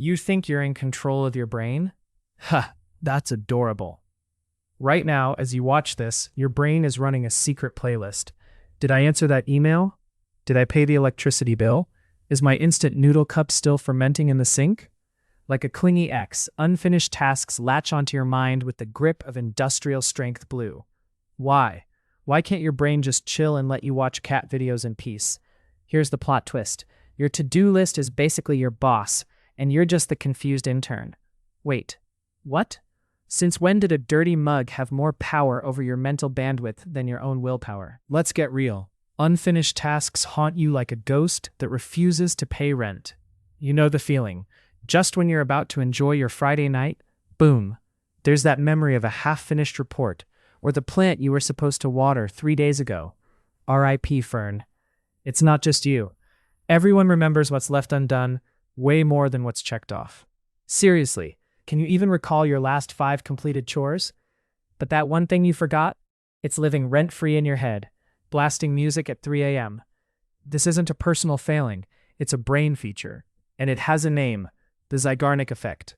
You think you're in control of your brain? Ha, that's adorable. Right now, as you watch this, your brain is running a secret playlist. Did I answer that email? Did I pay the electricity bill? Is my instant noodle cup still fermenting in the sink? Like a clingy ex, unfinished tasks latch onto your mind with the grip of industrial strength glue. Why? Why can't your brain just chill and let you watch cat videos in peace? Here's the plot twist. Your to-do list is basically your boss, and you're just the confused intern. Wait, what? Since when did a dirty mug have more power over your mental bandwidth than your own willpower? Let's get real. Unfinished tasks haunt you like a ghost that refuses to pay rent. You know the feeling. Just when you're about to enjoy your Friday night, boom, there's that memory of a half-finished report, or the plant you were supposed to water 3 days ago. R.I.P. Fern. It's not just you. Everyone remembers what's left undone, way more than what's checked off. Seriously, can you even recall your last 5 completed chores? But that one thing you forgot? It's living rent-free in your head, blasting music at 3 a.m. This isn't a personal failing, it's a brain feature, and it has a name, the Zeigarnik Effect.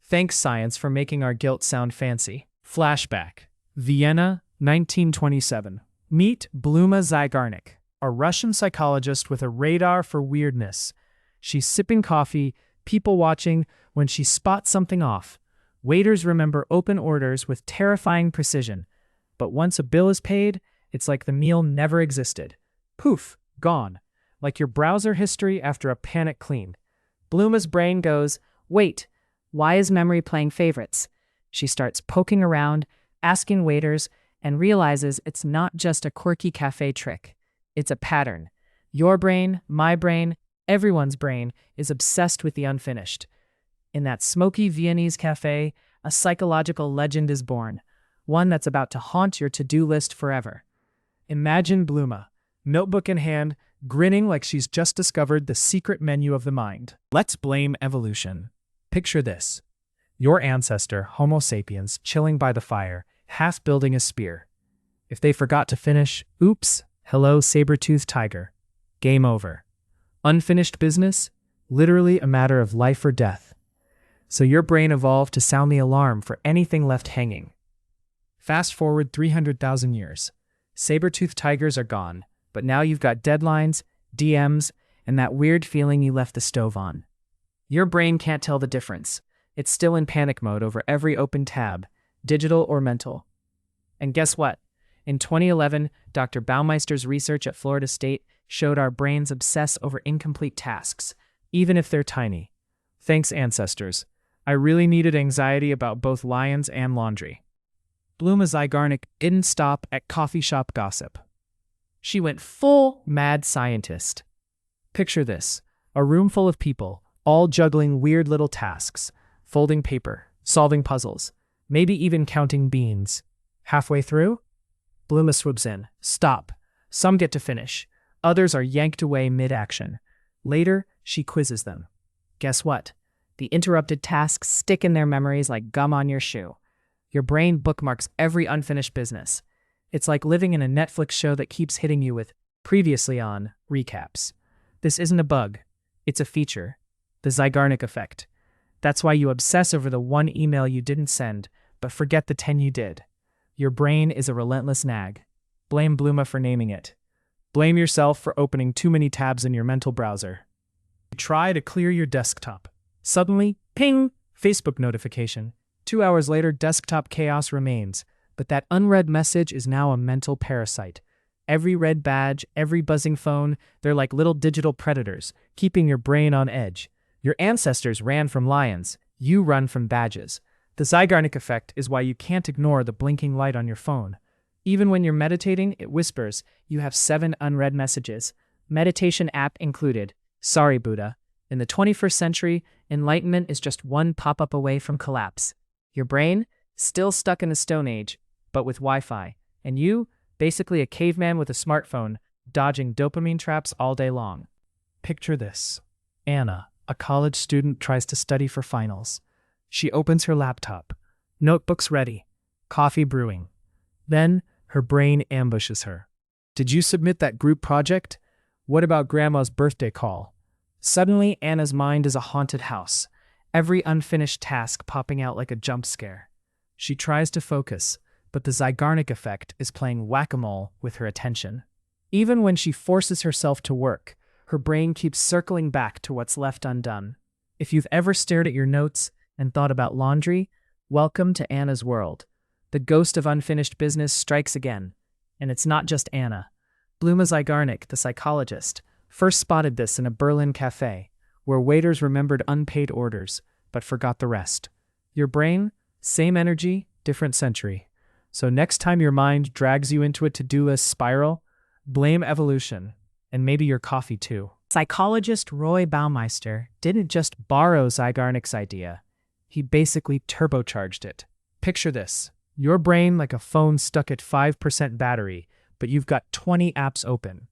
Thanks, science, for making our guilt sound fancy. Flashback. Vienna, 1927. Meet Bluma Zeigarnik, a Russian psychologist with a radar for weirdness. She's sipping coffee, people watching, when she spots something off. Waiters remember open orders with terrifying precision. But once a bill is paid, it's like the meal never existed. Poof, gone. Like your browser history after a panic clean. Bluma's brain goes, wait, why is memory playing favorites? She starts poking around, asking waiters, and realizes it's not just a quirky cafe trick. It's a pattern. Your brain, my brain, everyone's brain is obsessed with the unfinished. In that smoky Viennese cafe, a psychological legend is born, one that's about to haunt your to-do list forever. Imagine Bluma, notebook in hand, grinning like she's just discovered the secret menu of the mind. Let's blame evolution. Picture this. Your ancestor, Homo sapiens, chilling by the fire, half building a spear. If they forgot to finish, oops, hello saber-toothed tiger. Game over. Unfinished business? Literally a matter of life or death. So your brain evolved to sound the alarm for anything left hanging. Fast forward 300,000 years. Saber-toothed tigers are gone, but now you've got deadlines, DMs, and that weird feeling you left the stove on. Your brain can't tell the difference. It's still in panic mode over every open tab, digital or mental. And guess what? In 2011, Dr. Baumeister's research at Florida State showed our brains obsess over incomplete tasks, even if they're tiny. Thanks, ancestors. I really needed anxiety about both lions and laundry. Bluma Zeigarnik didn't stop at coffee shop gossip. She went full mad scientist. Picture this, a room full of people, all juggling weird little tasks, folding paper, solving puzzles, maybe even counting beans. Halfway through, Bluma swoops in. Stop. Some get to finish. Others are yanked away mid-action. Later, she quizzes them. Guess what? The interrupted tasks stick in their memories like gum on your shoe. Your brain bookmarks every unfinished business. It's like living in a Netflix show that keeps hitting you with previously on recaps. This isn't a bug. It's a feature. The Zeigarnik Effect. That's why you obsess over the one email you didn't send, but forget the 10 you did. Your brain is a relentless nag. Blame Bluma for naming it. Blame yourself for opening too many tabs in your mental browser. Try to clear your desktop. Suddenly, ping, Facebook notification. 2 hours later, desktop chaos remains, but that unread message is now a mental parasite. Every red badge, every buzzing phone, they're like little digital predators, keeping your brain on edge. Your ancestors ran from lions. You run from badges. The Zeigarnik Effect is why you can't ignore the blinking light on your phone. Even when you're meditating, it whispers, you have 7 unread messages. Meditation app included. Sorry, Buddha. In the 21st century, enlightenment is just one pop-up away from collapse. Your brain, still stuck in the Stone Age, but with Wi-Fi. And you, basically a caveman with a smartphone, dodging dopamine traps all day long. Picture this. Anna, a college student, tries to study for finals. She opens her laptop. Notebooks ready. Coffee brewing. Then, her brain ambushes her. Did you submit that group project? What about Grandma's birthday call? Suddenly, Anna's mind is a haunted house. every unfinished task popping out like a jump scare. She tries to focus, but the Zeigarnik Effect is playing whack-a-mole with her attention. Even when she forces herself to work, her brain keeps circling back to what's left undone. If you've ever stared at your notes and thought about laundry, welcome to Anna's world. The ghost of unfinished business strikes again. And it's not just Anna. Bluma Zeigarnik, the psychologist, first spotted this in a Berlin cafe, where waiters remembered unpaid orders, but forgot the rest. Your brain? Same energy, different century. So next time your mind drags you into a to-do list spiral, blame evolution, and maybe your coffee too. Psychologist Roy Baumeister didn't just borrow Zeigarnik's idea. He basically turbocharged it. Picture this. Your brain like a phone stuck at 5% battery, but you've got 20 apps open.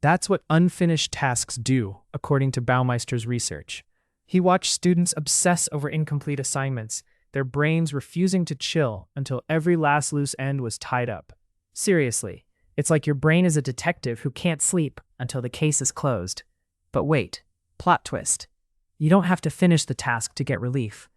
That's what unfinished tasks do, according to Baumeister's research. He watched students obsess over incomplete assignments, their brains refusing to chill until every last loose end was tied up. Seriously, it's like your brain is a detective who can't sleep until the case is closed. But wait, plot twist. You don't have to finish the task to get relief.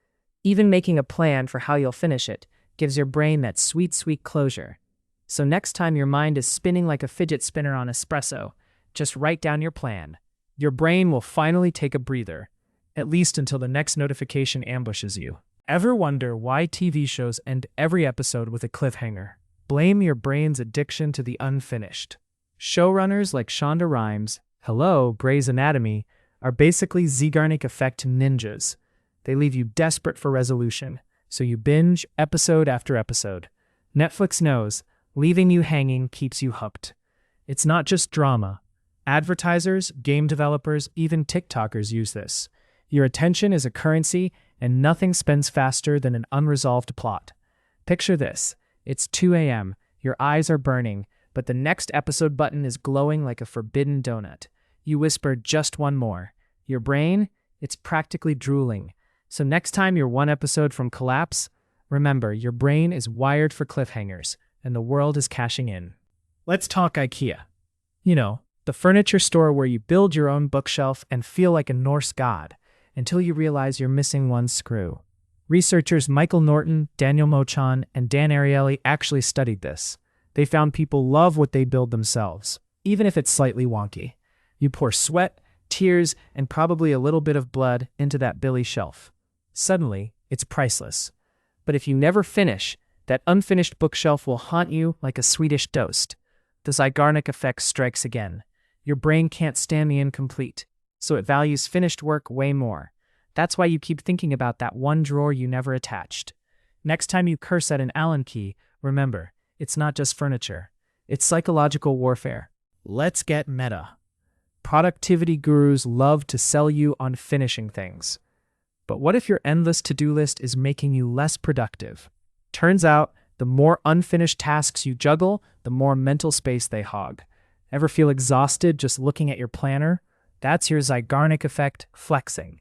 Even making a plan for how you'll finish it gives your brain that sweet, sweet closure. So next time your mind is spinning like a fidget spinner on espresso, just write down your plan. Your brain will finally take a breather, at least until the next notification ambushes you. Ever wonder why TV shows end every episode with a cliffhanger? Blame your brain's addiction to the unfinished. Showrunners like Shonda Rhimes, hello, Grey's Anatomy, are basically Zeigarnik Effect ninjas. They leave you desperate for resolution, so you binge episode after episode. Netflix knows leaving you hanging keeps you hooked. It's not just drama. Advertisers, game developers, even TikTokers use this. Your attention is a currency, and nothing spends faster than an unresolved plot. Picture this. It's 2 a.m., your eyes are burning, but the next episode button is glowing like a forbidden donut. You whisper just one more. Your brain? It's practically drooling. So next time you're one episode from collapse, remember, your brain is wired for cliffhangers, and the world is cashing in. Let's talk IKEA. You know, the furniture store where you build your own bookshelf and feel like a Norse god, until you realize you're missing one screw. Researchers Michael Norton, Daniel Mochon, and Dan Ariely actually studied this. They found people love what they build themselves, even if it's slightly wonky. You pour sweat, tears, and probably a little bit of blood into that billy shelf. Suddenly, it's priceless. But if you never finish, that unfinished bookshelf will haunt you like a Swedish toast. The Zeigarnik Effect strikes again. Your brain can't stand the incomplete, so it values finished work way more. That's why you keep thinking about that one drawer you never attached. Next time you curse at an Allen key, remember, it's not just furniture. It's psychological warfare. Let's get meta. Productivity gurus love to sell you on finishing things. But what if your endless to-do list is making you less productive? Turns out, the more unfinished tasks you juggle, the more mental space they hog. Ever feel exhausted just looking at your planner? That's your Zeigarnik Effect flexing.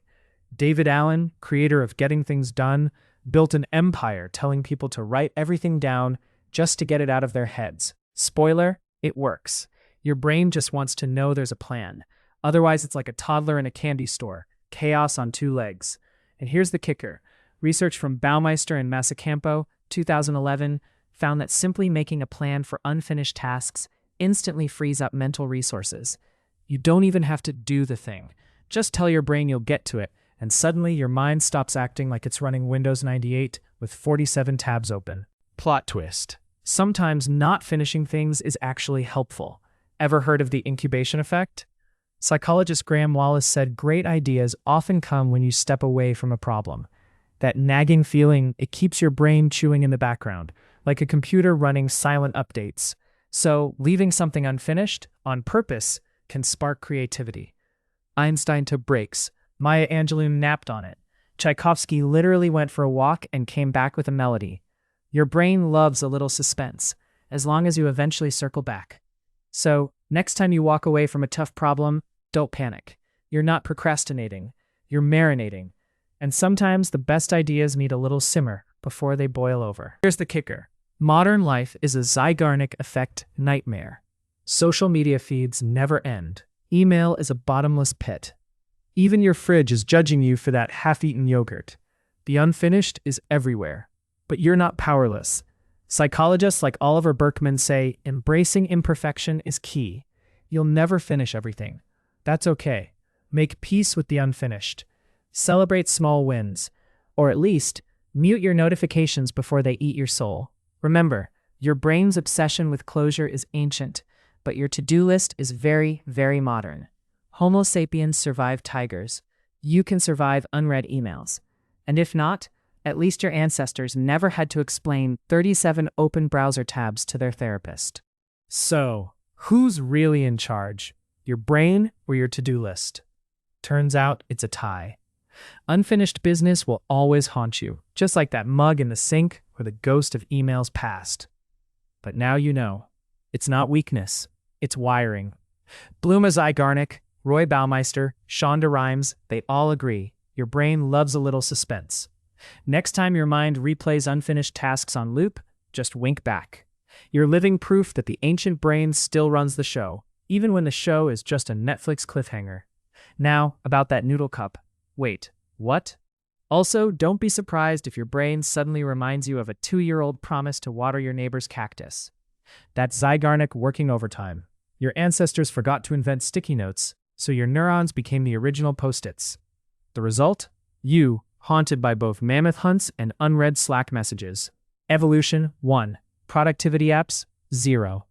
David Allen, creator of Getting Things Done, built an empire telling people to write everything down just to get it out of their heads. Spoiler, it works. Your brain just wants to know there's a plan. Otherwise, it's like a toddler in a candy store. Chaos on two legs. And here's the kicker. Research from Baumeister and Masacampo, 2011, found that simply making a plan for unfinished tasks instantly frees up mental resources. You don't even have to do the thing. Just tell your brain you'll get to it, and suddenly your mind stops acting like it's running Windows 98 with 47 tabs open. Plot twist. Sometimes not finishing things is actually helpful. Ever heard of the incubation effect? Psychologist Graham Wallace said great ideas often come when you step away from a problem. That nagging feeling, it keeps your brain chewing in the background, like a computer running silent updates. So, leaving something unfinished, on purpose, can spark creativity. Einstein took breaks. Maya Angelou napped on it. Tchaikovsky literally went for a walk and came back with a melody. Your brain loves a little suspense, as long as you eventually circle back. So, next time you walk away from a tough problem, don't panic. You're not procrastinating. You're marinating. And sometimes the best ideas need a little simmer before they boil over. Here's the kicker. Modern life is a Zeigarnik Effect nightmare. Social media feeds never end. Email is a bottomless pit. Even your fridge is judging you for that half-eaten yogurt. The unfinished is everywhere. But you're not powerless. Psychologists like Oliver Burkeman say embracing imperfection is key. You'll never finish everything. That's okay. Make peace with the unfinished. Celebrate small wins. Or at least, mute your notifications before they eat your soul. Remember, your brain's obsession with closure is ancient, but your to-do list is very, very modern. Homo sapiens survived tigers. You can survive unread emails. And if not, at least your ancestors never had to explain 37 open browser tabs to their therapist. So, who's really in charge? Your brain or your to-do list? Turns out it's a tie. Unfinished business will always haunt you, just like that mug in the sink or the ghost of emails past. But now you know. It's not weakness. It's wiring. Bluma Zeigarnik, Roy Baumeister, Shonda Rhimes, they all agree. Your brain loves a little suspense. Next time your mind replays unfinished tasks on loop, just wink back. You're living proof that the ancient brain still runs the show, even when the show is just a Netflix cliffhanger. Now, about that noodle cup. Wait, what? Also, don't be surprised if your brain suddenly reminds you of a 2-year-old promise to water your neighbor's cactus. That's Zeigarnik working overtime. Your ancestors forgot to invent sticky notes, so your neurons became the original Post-its. The result? You, haunted by both mammoth hunts and unread Slack messages. Evolution 1. Productivity apps 0.